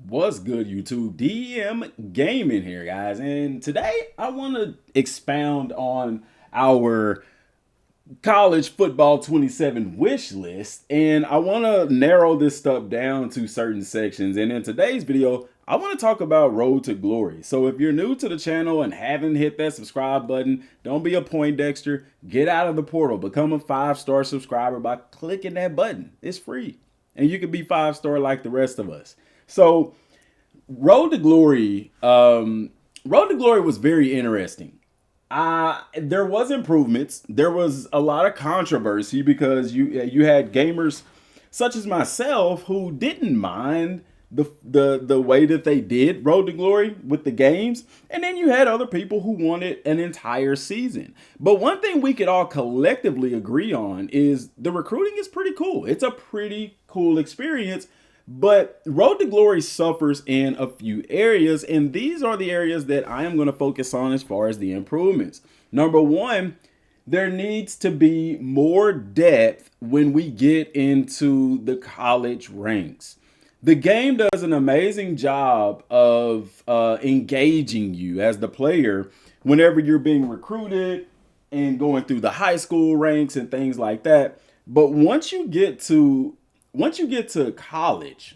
What's good, YouTube? DM Gaming here, guys. And today I want to expound on our college football 27 wish list. And I want to narrow this stuff down to certain sections. And in today's video, I want to talk about Road to Glory. So if you're new to the channel and haven't hit that subscribe button, don't be a Poindexter. Get out of the portal. Become a 5-star subscriber by clicking that button. It's free. And you can be 5-star like the rest of us. So Road to Glory, Road to Glory was very interesting. There was improvements. There was a lot of controversy because you had gamers such as myself who didn't mind the way that they did Road to Glory with the games, and then you had other people who wanted an entire season. But one thing we could all collectively agree on is the recruiting is pretty cool. It's a pretty cool experience. But Road to Glory suffers in a few areas, and these are the areas that I am going to focus on as far as the improvements. Number one, there needs to be more depth when we get into the college ranks. The game does an amazing job of engaging you as the player whenever you're being recruited and going through the high school ranks and things like that. But once you get to college,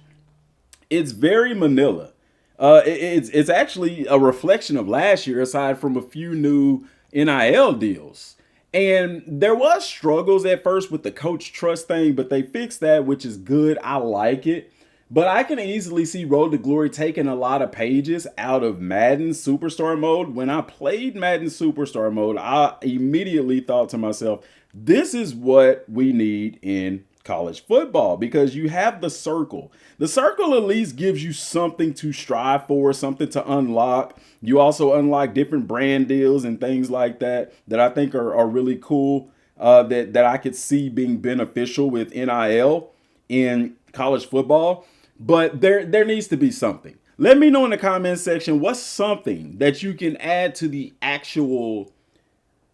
it's very vanilla. It's actually a reflection of last year, aside from a few new NIL deals. And there was struggles at first with the coach trust thing, but they fixed that, which is good. I like it. But I can easily see Road to Glory taking a lot of pages out of Madden Superstar Mode. When I played Madden Superstar Mode, I immediately thought to myself, this is what we need in college football, because you have the circle. The circle at least gives you something to strive for, something to unlock. You also unlock different brand deals and things like that I think are really cool, that I could see being beneficial with NIL in college football. But there needs to be something. Let me know in the comment section what's something that you can add to the actual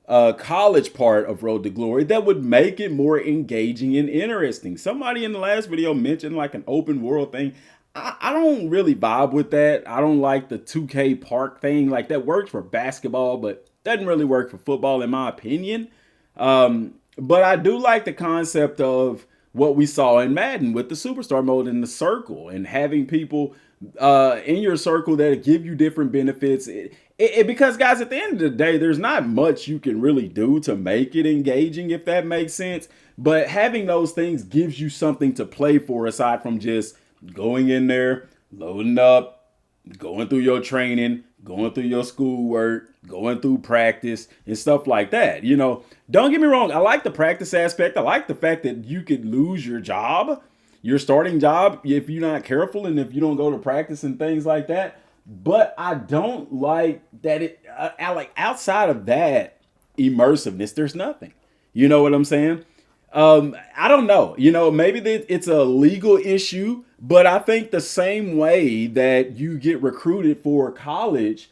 college part of Road to Glory that would make it more engaging and interesting. Somebody in the last video mentioned like an open world thing. I don't really vibe with that. I don't like the 2K park thing. Like, that works for basketball, but doesn't really work for football in my opinion. But I do like the concept of what we saw in Madden with the superstar mode in the circle, and having people in your circle that give you different benefits. Because, guys, at the end of the day, there's not much you can really do to make it engaging, if that makes sense. But having those things gives you something to play for, aside from just going in there, loading up, going through your training, going through your schoolwork, going through practice and stuff like that. You know, don't get me wrong. I like the practice aspect. I like the fact that you could lose your job, your starting job, if you're not careful and if you don't go to practice and things like that. But I don't like that like outside of that immersiveness, there's nothing. You know what I'm saying? I don't know. You know, maybe it's a legal issue, but I think the same way that you get recruited for college,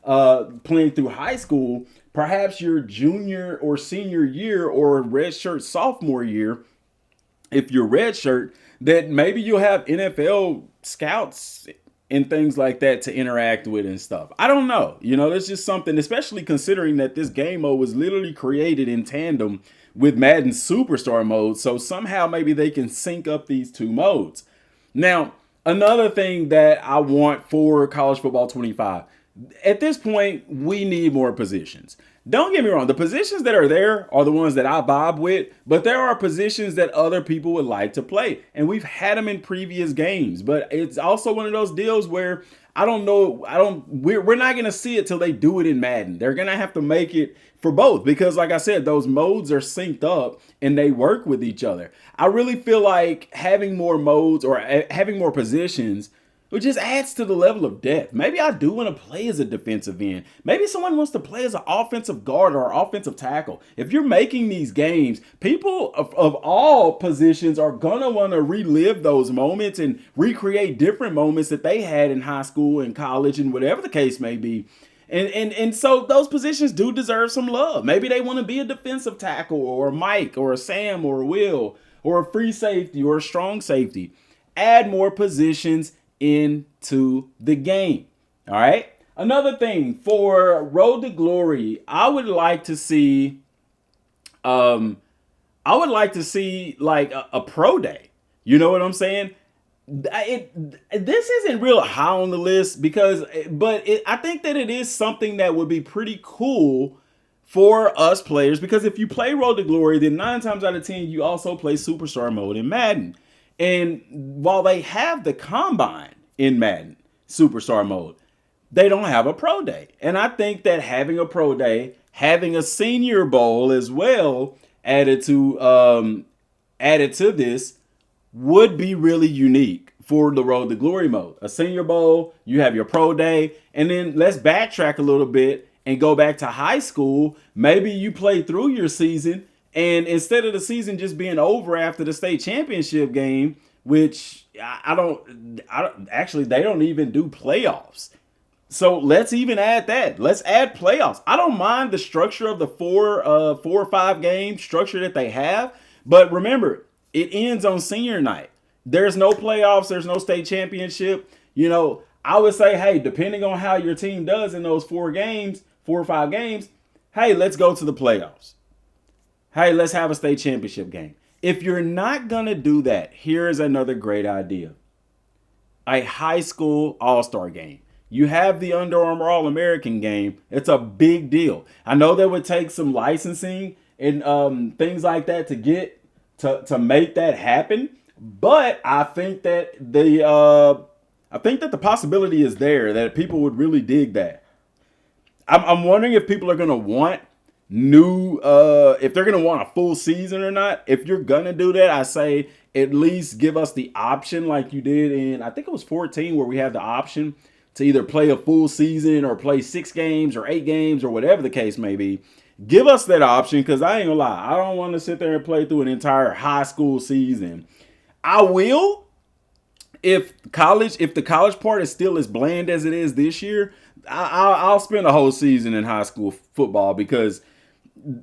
playing through high school, perhaps your junior or senior year or redshirt sophomore year, if you're redshirt, that maybe you'll have NFL scouts and things like that to interact with and stuff. I don't know. You know, there's just something, especially considering that this game mode was literally created in tandem with Madden Superstar Mode. So somehow maybe they can sync up these two modes. Now, another thing that I want for college football 25, at this point, we need more positions. Don't get me wrong. The positions that are there are the ones that I vibe with, but there are positions that other people would like to play. And we've had them in previous games, but it's also one of those deals where I don't know. We're not going to see it till they do it in Madden. They're going to have to make it for both, because like I said, those modes are synced up and they work with each other. I really feel like having more modes or having more positions, it just adds to the level of depth. Maybe I do want to play as a defensive end. Maybe someone wants to play as an offensive guard or offensive tackle. If you're making these games, people of all positions are going to want to relive those moments and recreate different moments that they had in high school and college and whatever the case may be. And so those positions do deserve some love. Maybe they want to be a defensive tackle or a Mike or a Sam or a Will or a free safety or a strong safety. Add more positions into the game. All right. Another thing for Road to Glory, I would like to see like a pro day. You know what I'm saying? This isn't real high on the list I think that it is something that would be pretty cool for us players, because if you play Road to Glory, then 9 times out of 10 you also play Superstar mode in Madden. And while they have the combine in Madden Superstar mode, they don't have a pro day. And I think that having a pro day, having a Senior Bowl as well added to this would be really unique for the Road to Glory mode. A Senior Bowl, you have your pro day, and then let's backtrack a little bit and go back to high school. Maybe you play through your season, and instead of the season just being over after the state championship game, which I don't actually, they don't even do playoffs. So let's even add that. Let's add playoffs. I don't mind the structure of the 4 or 5 game structure that they have, but remember, it ends on senior night. There's no playoffs. There's no state championship. I would say, hey, depending on how your team does in those 4 or 5 games, hey, let's go to the playoffs. Hey, let's have a state championship game. If you're not going to do that, here is another great idea. A high school all-star game. You have the Under Armour All-American game. It's a big deal. I know that would take some licensing and things like that to get to make that happen, but I think that the possibility is there that people would really dig that. I'm wondering if people are gonna want if they're gonna want a full season or not. If you're gonna do that, I say at least give us the option like you did in, I think it was 14, where we had the option to either play a full season or play 6 games or 8 games or whatever the case may be. Give us that option, because I ain't gonna lie, I don't want to sit there and play through an entire high school season. I will if the college part is still as bland as it is this year. I'll spend a whole season in high school football, because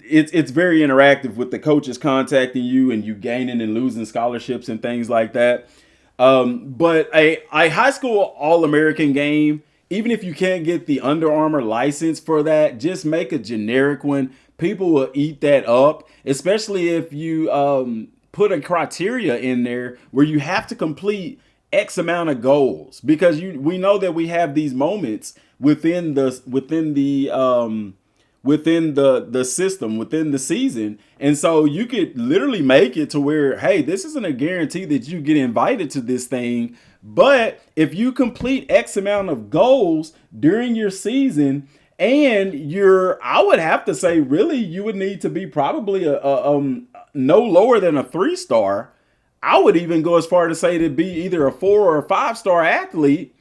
it's very interactive with the coaches contacting you and you gaining and losing scholarships and things like that. But a high school All-American game, even if you can't get the Under Armour license for that, just make a generic one. People will eat that up, especially if you put a criteria in there where you have to complete X amount of goals, because we know that we have these moments within the system, within the season. And so you could literally make it to where, hey, this isn't a guarantee that you get invited to this thing, but if you complete X amount of goals during your season, and I would have to say, really, you would need to be probably no lower than a 3-star. I would even go as far to say to be either a 4 or a 5-star athlete.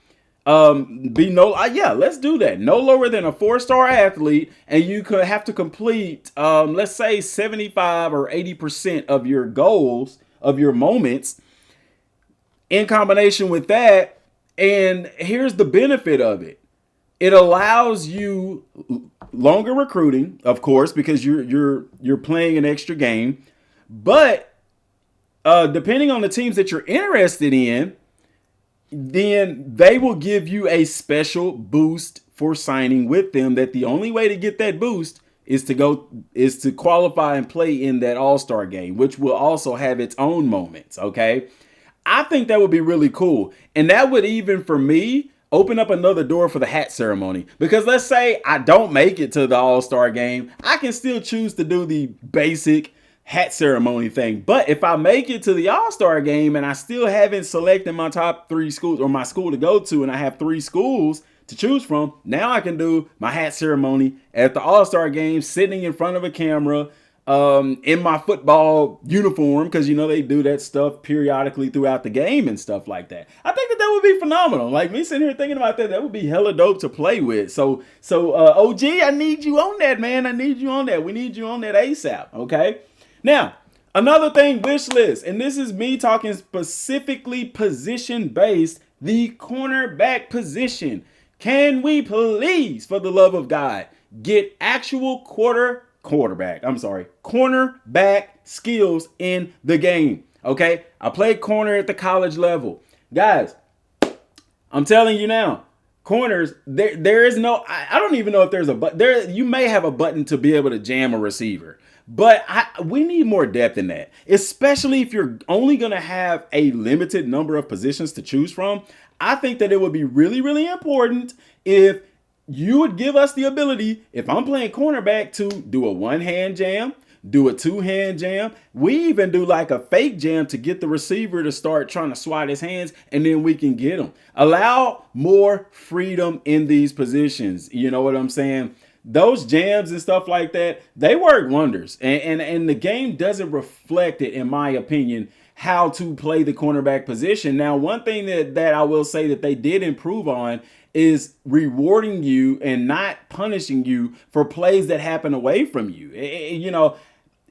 Let's do that. No lower than a 4-star athlete, and you could have to complete, let's say 75 or 80% of your goals, of your moments, in combination with that. And here's the benefit of it. It allows you longer recruiting, of course, because you're playing an extra game. But depending on the teams that you're interested in, then they will give you a special boost for signing with them. That the only way to get that boost is to qualify and play in that all-star game, which will also have its own moments. Okay. I think that would be really cool. And that would, even for me, open up another door for the hat ceremony. Because let's say I don't make it to the all-star game, I can still choose to do the basic hat ceremony thing. But if I make it to the all-star game and I still haven't selected my top 3 schools, or my school to go to, and I have 3 schools to choose from, now I can do my hat ceremony at the all-star game, sitting in front of a camera, in my football uniform, because they do that stuff periodically throughout the game and stuff like that. I think that would be phenomenal. Like, me sitting here thinking about that would be hella dope to play with. So OG, I need you on that, man. I need you on that. We need you on that ASAP. Okay. Now, another thing, wish list, and this is me talking specifically position based, the cornerback position. Can we please, for the love of God, get actual cornerback skills in the game? Okay. I played corner at the college level. Guys, I'm telling you now, corners, there is no, I don't even know if there's a button. You may have a button to be able to jam a receiver. But we need more depth in that, especially if you're only going to have a limited number of positions to choose from. I think that it would be really, really important if you would give us the ability, if I'm playing cornerback, to do a one-hand jam, do a two-hand jam. We even do like a fake jam to get the receiver to start trying to swat his hands, and then we can get him. Allow more freedom in these positions. You know what I'm saying? Those jams and stuff like that, they work wonders. And the game doesn't reflect it, in my opinion, how to play the cornerback position. Now, one thing that I will say that they did improve on is rewarding you and not punishing you for plays that happen away from you. You know,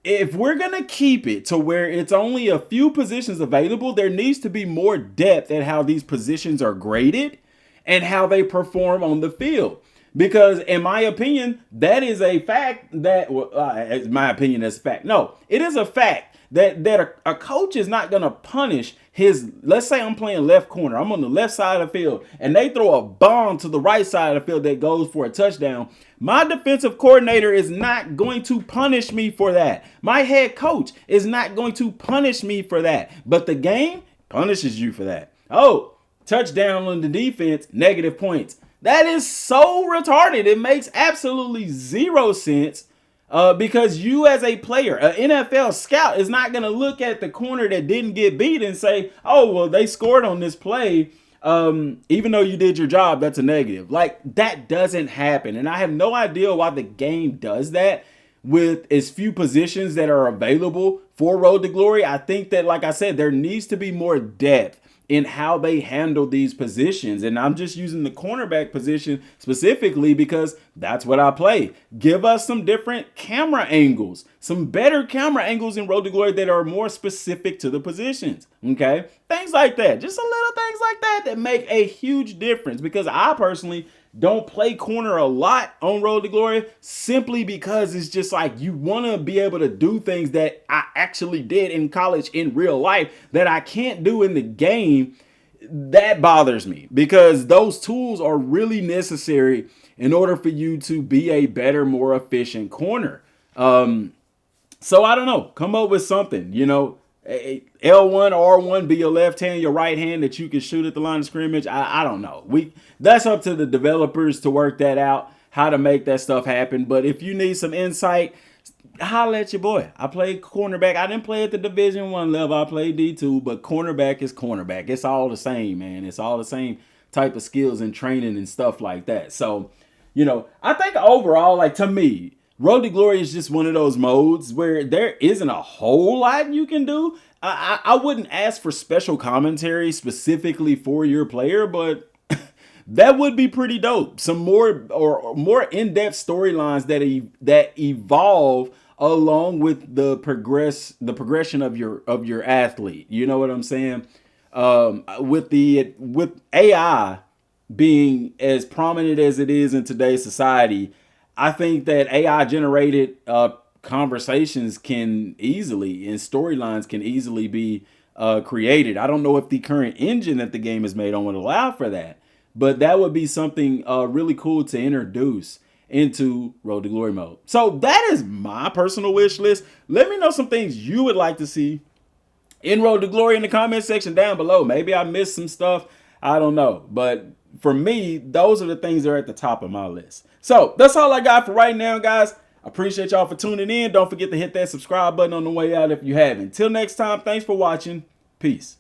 if we're going to keep it to where it's only a few positions available, there needs to be more depth at how these positions are graded and how they perform on the field. Because in my opinion, that is a fact that, in my opinion, that's a fact. No, it is a fact that a coach is not going to punish his, let's say I'm playing left corner. I'm on the left side of the field and they throw a bomb to the right side of the field that goes for a touchdown. My defensive coordinator is not going to punish me for that. My head coach is not going to punish me for that. But the game punishes you for that. Oh, touchdown on the defense, negative points. That is so retarded. It makes absolutely zero sense because you as a player, an NFL scout, is not going to look at the corner that didn't get beat and say, oh, well, they scored on this play. Even though you did your job, that's a negative. Like, that doesn't happen. And I have no idea why the game does that with as few positions that are available for Road to Glory. I think that, like I said, there needs to be more depth in how they handle these positions. And I'm just using the cornerback position specifically because that's what I play. Give us some different camera angles, some better camera angles in Road to Glory that are more specific to the positions. Okay. Things like that. Just a little things like that make a huge difference, because I personally don't play corner a lot on Road to Glory simply because it's just like you want to be able to do things that I actually did in college in real life that I can't do in the game. That bothers me because those tools are really necessary in order for you to be a better, more efficient corner. So I don't know, come up with something, you know. L1, R1 be your left hand, your right hand that you can shoot at the line of scrimmage. I don't know. That's up to the developers to work that out, how to make that stuff happen. But if you need some insight, holla at your boy. I played cornerback. I didn't play at the Division I level. I played D2, but cornerback is cornerback. It's all the same, man. It's all the same type of skills and training and stuff like that. So, you know, I think overall, like, to me, Road to Glory is just one of those modes where there isn't a whole lot you can do. I wouldn't ask for special commentary specifically for your player, but that would be pretty dope. Some more in-depth storylines that evolve along with the progression of your athlete. You know what I'm saying? With AI being as prominent as it is in today's society, I think that AI generated conversations can easily and storylines can easily be created. I don't know if the current engine that the game is made on would allow for that, but that would be something really cool to introduce into Road to Glory mode. So that is my personal wish list. Let me know some things you would like to see in Road to Glory in the comment section down below. Maybe I missed some stuff. I don't know. But for me, those are the things that are at the top of my list. So that's all I got for right now, guys. I appreciate y'all for tuning in. Don't forget to hit that subscribe button on the way out if you haven't. Till next time, thanks for watching. Peace.